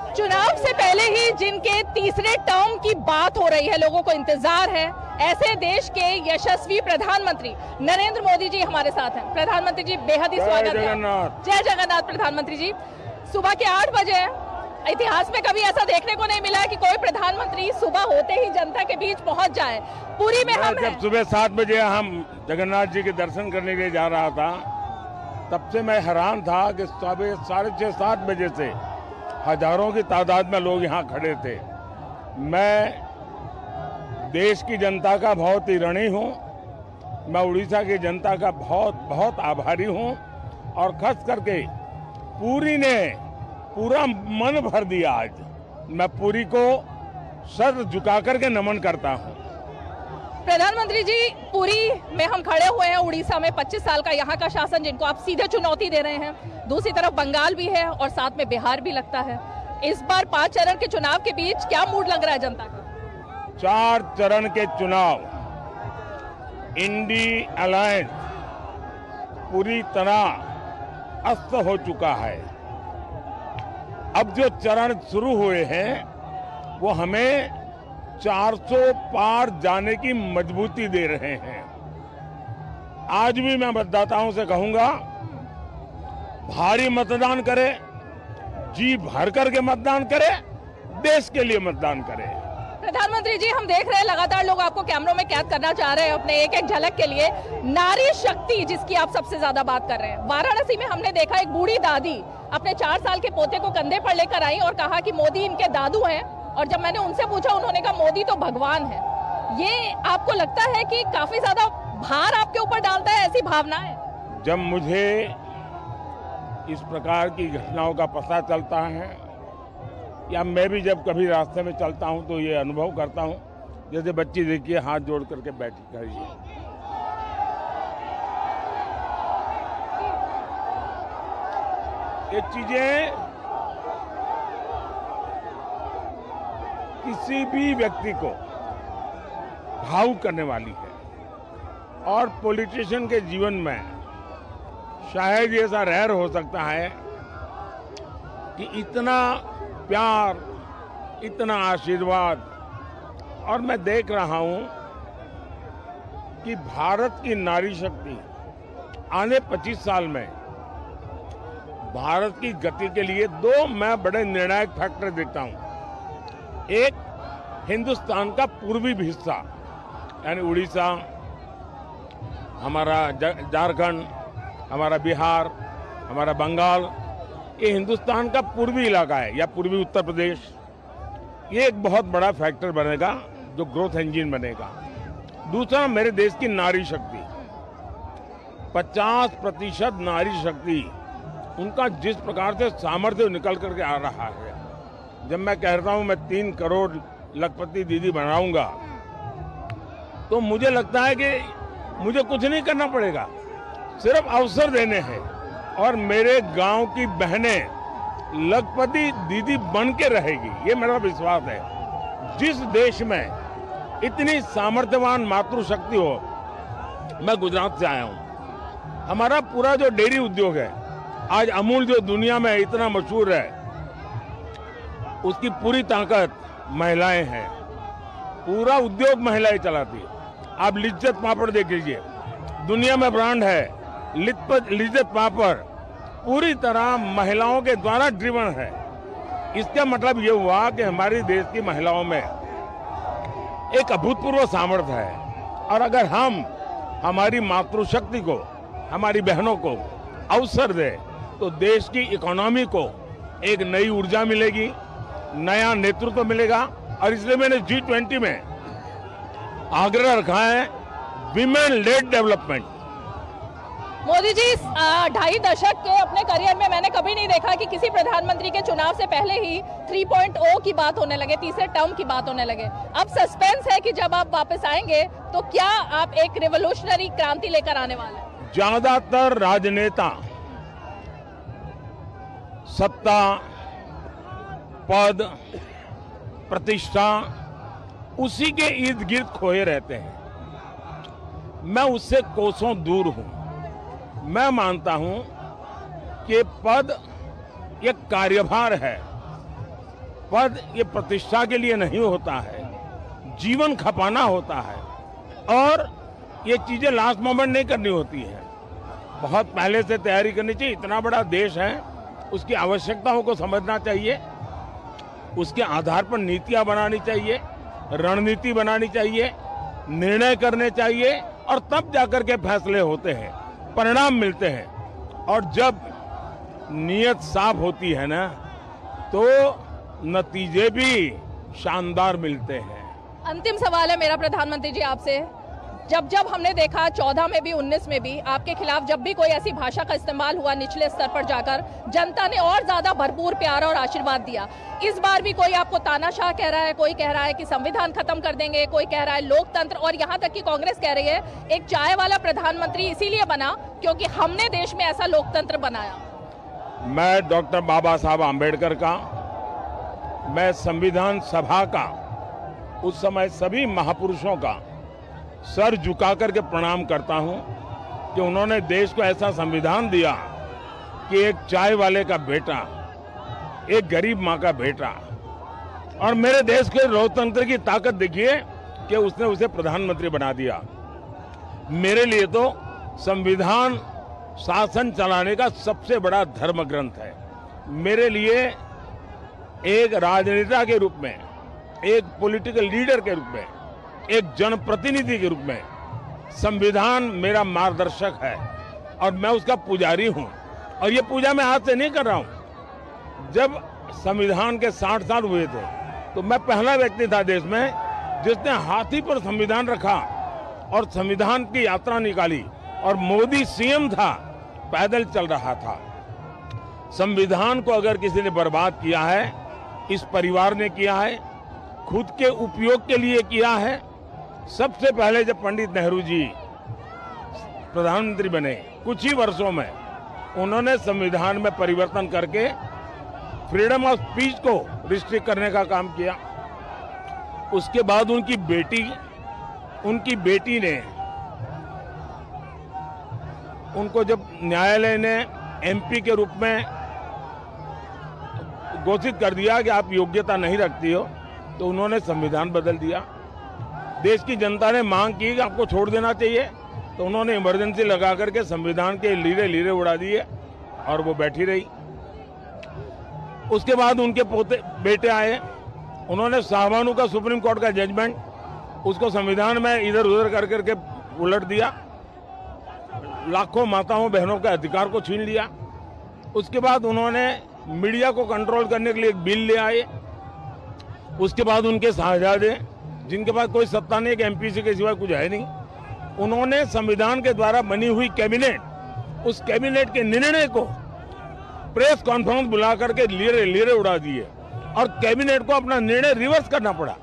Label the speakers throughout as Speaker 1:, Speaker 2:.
Speaker 1: चुनाव से पहले ही जिनके तीसरे टर्म की बात हो रही है, लोगों को इंतजार है, ऐसे देश के यशस्वी प्रधानमंत्री नरेंद्र मोदी जी हमारे साथ हैं। प्रधानमंत्री जी बेहद ही स्वागत है। जय जगन्नाथ। प्रधानमंत्री जी सुबह के 8 बजे, इतिहास में कभी ऐसा देखने को नहीं मिला है कि कोई प्रधानमंत्री सुबह होते ही जनता के बीच पहुंच जाए। पूरी में हम
Speaker 2: जब सुबह 7 बजे हम जगन्नाथ जी के दर्शन करने के लिए जा रहा था, तब से मैं हैरान था कि 6:30-7 बजे से हजारों की तादाद में लोग यहाँ खड़े थे। मैं देश की जनता का बहुत ही ऋणी हूँ। मैं उड़ीसा की जनता का बहुत बहुत आभारी हूँ और खास करके पुरी ने पूरा मन भर दिया। आज मैं पुरी को सर झुका करके नमन करता हूँ।
Speaker 1: प्रधानमंत्री जी, पुरी में हम खड़े हुए हैं। उड़ीसा में 25 साल का यहाँ का शासन जिनको आप सीधे चुनौती दे रहे हैं, दूसरी तरफ बंगाल भी है और साथ में बिहार भी लगता है। इस बार 5 चरण के चुनाव के बीच क्या मूड लग रहा है जनता का?
Speaker 2: 4 चरण के चुनाव, इंडी अलायंस पूरी तरह अस्त हो चुका है। अब जो चरण शुरू हुए हैं वो हमें 400 पार जाने की मजबूती दे रहे हैं। आज भी मैं मतदाताओं से कहूंगा, भारी मतदान करें, जी भर करके मतदान करें, देश के लिए मतदान करें।
Speaker 1: प्रधानमंत्री जी, हम देख रहे हैं लगातार लोग आपको कैमरों में कैद करना चाह रहे हैं अपने एक एक झलक के लिए। नारी शक्ति जिसकी आप सबसे ज्यादा बात कर रहे हैं, वाराणसी में हमने देखा एक बूढ़ी दादी अपने 4 साल के पोते को कंधे पर लेकर आई और कहा कि मोदी इनके दादू हैं। और जब मैंने उनसे पूछा, उन्होंने कहा मोदी तो भगवान है। ये आपको लगता है कि काफी ज्यादा भार आपके ऊपर डालता है, ऐसी भावना है?
Speaker 2: जब मुझे इस प्रकार की घटनाओं का पता चलता है या मैं भी जब कभी रास्ते में चलता हूं तो ये अनुभव करता हूं, जैसे बच्ची देखिए हाथ जोड़ करके बैठी खड़ी है। ये चीजें किसी भी व्यक्ति को भावुक करने वाली है और पॉलिटिशियन के जीवन में शायद ऐसा रेयर हो सकता है कि इतना प्यार, इतना आशीर्वाद। और मैं देख रहा हूं कि भारत की नारी शक्ति आने 25 साल में भारत की गति के लिए 2 मैं बड़े निर्णायक फैक्टर देखता हूं। एक, हिंदुस्तान का पूर्वी हिस्सा यानी उड़ीसा, हमारा झारखंड, हमारा बिहार, हमारा बंगाल, ये हिंदुस्तान का पूर्वी इलाका है, या पूर्वी उत्तर प्रदेश। ये एक बहुत बड़ा फैक्टर बनेगा जो ग्रोथ इंजन बनेगा। दूसरा, मेरे देश की नारी शक्ति, 50% नारी शक्ति, उनका जिस प्रकार से सामर्थ्य निकल करके आ रहा है। जब मैं कह रहा हूं मैं 3 करोड़ लखपति दीदी बनाऊंगा, तो मुझे लगता है कि मुझे कुछ नहीं करना पड़ेगा, सिर्फ अवसर देने हैं और मेरे गांव की बहनें लखपति दीदी बन के रहेगी, ये मेरा विश्वास है। जिस देश में इतनी सामर्थ्यवान मातृशक्ति हो, मैं गुजरात से आया हूं, हमारा पूरा जो डेयरी उद्योग है, आज अमूल जो दुनिया में इतना मशहूर है, उसकी पूरी ताकत महिलाएं हैं। पूरा उद्योग महिलाएं चलाती है। आप लिज्जत पापड़ देख लीजिए, दुनिया में ब्रांड है लिज्जत पापड़, पूरी तरह महिलाओं के द्वारा ड्रिवन है। इसका मतलब ये हुआ कि हमारे देश की महिलाओं में एक अभूतपूर्व सामर्थ्य है। और अगर हम हमारी मातृशक्ति को, हमारी बहनों को अवसर दें, तो देश की इकोनॉमी को एक नई ऊर्जा मिलेगी, नया नेतृत्व मिलेगा। और इसलिए मैंने G20 में आग्रह रखा है, women lead development.
Speaker 1: Modi ji, 2.5 दशक के अपने करियर में मैंने कभी नहीं देखा कि किसी प्रधानमंत्री के चुनाव से पहले ही 3.0 की बात होने लगे, तीसरे टर्म की बात होने लगे। अब सस्पेंस है कि जब आप वापस आएंगे तो क्या आप एक रिवोल्यूशनरी क्रांति लेकर आने वाले हैं?
Speaker 2: ज्यादातर राजनेता सत्ता, पद, प्रतिष्ठा, उसी के इर्द गिर्द खोए रहते हैं। मैं उससे कोसों दूर हूं। मैं मानता हूं कि पद एक कार्यभार है पद ये प्रतिष्ठा के लिए नहीं होता है, जीवन खपाना होता है और ये चीजें लास्ट मोमेंट नहीं करनी होती है, बहुत पहले से तैयारी करनी चाहिए। इतना बड़ा देश है, उसकी आवश्यकताओं को समझना चाहिए, उसके आधार पर नीतियां बनानी चाहिए, रणनीति बनानी चाहिए, निर्णय करने चाहिए और तब जाकर के फैसले होते हैं, परिणाम मिलते हैं। और जब नीयत साफ होती है ना तो नतीजे भी शानदार मिलते हैं।
Speaker 1: अंतिम सवाल है मेरा प्रधानमंत्री जी आपसे, जब हमने देखा 14 में भी 19 में भी आपके खिलाफ जब भी कोई ऐसी भाषा का इस्तेमाल हुआ निचले स्तर पर जाकर, जनता ने और ज्यादा भरपूर प्यार और आशीर्वाद दिया। इस बार भी कोई आपको तानाशाह कह रहा है, कोई कह रहा है कि संविधान खत्म कर देंगे, कोई कह रहा है लोकतंत्र, और यहाँ तक कि कांग्रेस कह रही है एक चाय वाला प्रधानमंत्री इसीलिए बना क्योंकि हमने देश में ऐसा लोकतंत्र बनाया।
Speaker 2: मैं डॉक्टर बाबा साहब आम्बेडकर का, मैं संविधान सभा का, उस समय सभी महापुरुषों का सर झुका करके प्रणाम करता हूं कि उन्होंने देश को ऐसा संविधान दिया कि एक चाय वाले का बेटा, एक गरीब मां का बेटा, और मेरे देश के लोकतंत्र की ताकत देखिए कि उसने उसे प्रधानमंत्री बना दिया। मेरे लिए तो संविधान शासन चलाने का सबसे बड़ा धर्म ग्रंथ है। मेरे लिए एक राजनेता के रूप में, एक पॉलिटिकल लीडर के रूप में, एक जनप्रतिनिधि के रूप में संविधान मेरा मार्गदर्शक है और मैं उसका पुजारी हूं। और ये पूजा मैं आज से नहीं कर रहा हूं। जब संविधान के 60 साल हुए थे तो मैं पहला व्यक्ति था देश में जिसने हाथी पर संविधान रखा और संविधान की यात्रा निकाली, और मोदी सीएम था, पैदल चल रहा था। संविधान को अगर किसी ने बर्बाद किया है, इस परिवार ने किया है, खुद के उपयोग के लिए किया है। सबसे पहले जब पंडित नेहरू जी प्रधानमंत्री बने, कुछ ही वर्षों में उन्होंने संविधान में परिवर्तन करके फ्रीडम ऑफ स्पीच को रिस्ट्रिक्ट करने का काम किया। उसके बाद उनकी बेटी ने, उनको जब न्यायालय ने एमपी के रूप में घोषित कर दिया कि आप योग्यता नहीं रखती हो, तो उन्होंने संविधान बदल दिया। देश की जनता ने मांग की कि आपको छोड़ देना चाहिए, तो उन्होंने इमरजेंसी लगा करके संविधान के लीरे उड़ा दिए और वो बैठी रही। उसके बाद उनके बेटे आए, उन्होंने शाहबानू का सुप्रीम कोर्ट का जजमेंट, उसको संविधान में इधर उधर कर करके उलट दिया, लाखों माताओं बहनों के अधिकार को छीन लिया। उसके बाद उन्होंने मीडिया को कंट्रोल करने के लिए एक बिल ले आए। उसके बाद उनके साहबजादे, जिनके पास कोई सत्ता नहीं, एमपी के सिवा कुछ है नहीं, उन्होंने संविधान के द्वारा बनी हुई कैबिनेट, उस कैबिनेट के निर्णय को प्रेस कॉन्फ्रेंस बुला करके लीरे उड़ा दिए और कैबिनेट को अपना निर्णय रिवर्स करना पड़ा।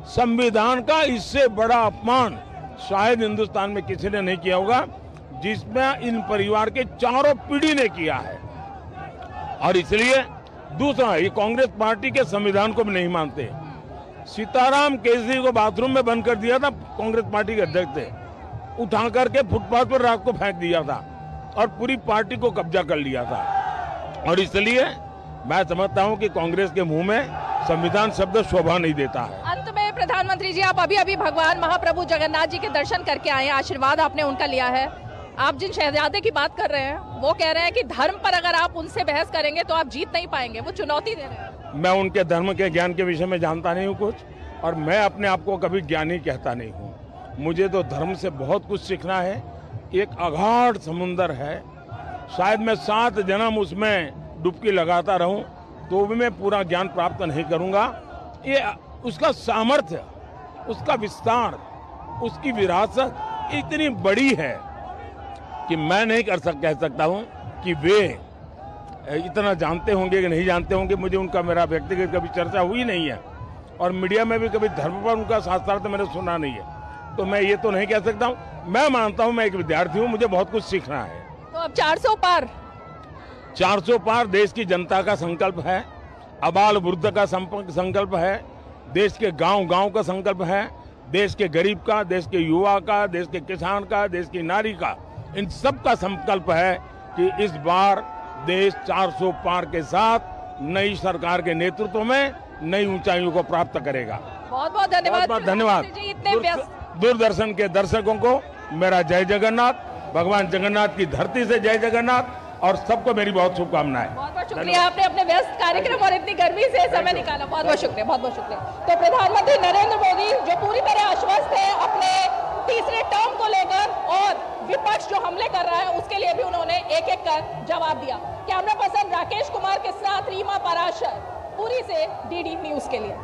Speaker 2: संविधान का इससे बड़ा अपमान शायद हिंदुस्तान में किसी ने नहीं किया होगा, जिसमें इन परिवार के चारों पीढ़ी ने किया है। और इसलिए दूसरा, ये कांग्रेस पार्टी के संविधान को भी नहीं मानते। सीताराम केसरी को बाथरूम में बंद कर दिया था कांग्रेस पार्टी के अध्यक्ष थे, उठा करके फुटपाथ पर रात को फेंक दिया था और पूरी पार्टी को कब्जा कर लिया था। और इसलिए मैं समझता हूं कि कांग्रेस के मुंह में संविधान शब्द शोभा नहीं देता है।
Speaker 1: अंत में प्रधानमंत्री जी, आप अभी भगवान महाप्रभु जगन्नाथ जी के दर्शन करके आए हैं, आशीर्वाद आपने उनका लिया है। आप जिन शहजादे की बात कर रहे हैं वो कह रहे हैं कि धर्म पर अगर आप उनसे बहस करेंगे तो आप जीत नहीं पाएंगे, वो चुनौती दे रहे हैं।
Speaker 2: मैं उनके धर्म के ज्ञान के विषय में जानता नहीं हूँ कुछ, और मैं अपने आप को कभी ज्ञानी कहता नहीं हूँ। मुझे तो धर्म से बहुत कुछ सीखना है। एक अगाध समुंदर है, शायद मैं 7 जन्म उसमें डुबकी लगाता रहूं तो भी मैं पूरा ज्ञान प्राप्त नहीं करूंगा। ये उसका सामर्थ्य, उसका विस्तार, उसकी विरासत इतनी बड़ी है कि मैं नहीं कह सकता हूं कि वे इतना जानते होंगे कि नहीं जानते होंगे। मुझे उनका, मेरा व्यक्तिगत कभी चर्चा हुई नहीं है और मीडिया में भी कभी धर्म पर उनका साक्षात्कार मैंने सुना नहीं है, तो मैं ये तो नहीं कह सकता हूं। मैं मानता हूं, मैं एक विद्यार्थी हूं, मुझे बहुत कुछ सीखना है।
Speaker 1: तो अब
Speaker 2: 400 पार देश की जनता का संकल्प है, अबाल वृद्ध का संकल्प है, देश के गांव का संकल्प है, देश के गरीब का, देश के युवा का, देश के किसान का, देश की नारी का, इन सब का संकल्प है कि इस बार देश 400 पार के साथ नई सरकार के नेतृत्व में नई ऊंचाइयों को प्राप्त करेगा।
Speaker 1: बहुत बहुत धन्यवाद।
Speaker 2: बहुत धन्यवाद।
Speaker 1: जी इतने व्यस्त
Speaker 2: दूरदर्शन के दर्शकों को मेरा जय जगन्नाथ, भगवान जगन्नाथ की धरती से जय जगन्नाथ, और सबको मेरी बहुत शुभकामनाएं।
Speaker 1: बहुत बहुत शुक्रिया, आपने अपने व्यस्त कार्यक्रम और इतनी गर्मी से समय निकाला, बहुत बहुत शुक्रिया, बहुत बहुत शुक्रिया। तो प्रधानमंत्री नरेंद्र मोदी जो पूरी तरह आश्वस्त है अपने तीसरे टर्म को लेकर, और विपक्ष जो हमले कर रहा है उसके लिए भी उन्होंने एक एक कर जवाब दिया। कैमरा पर्सन राकेश कुमार के साथ रीमा पराशर, पूरी से डीडी न्यूज के लिए।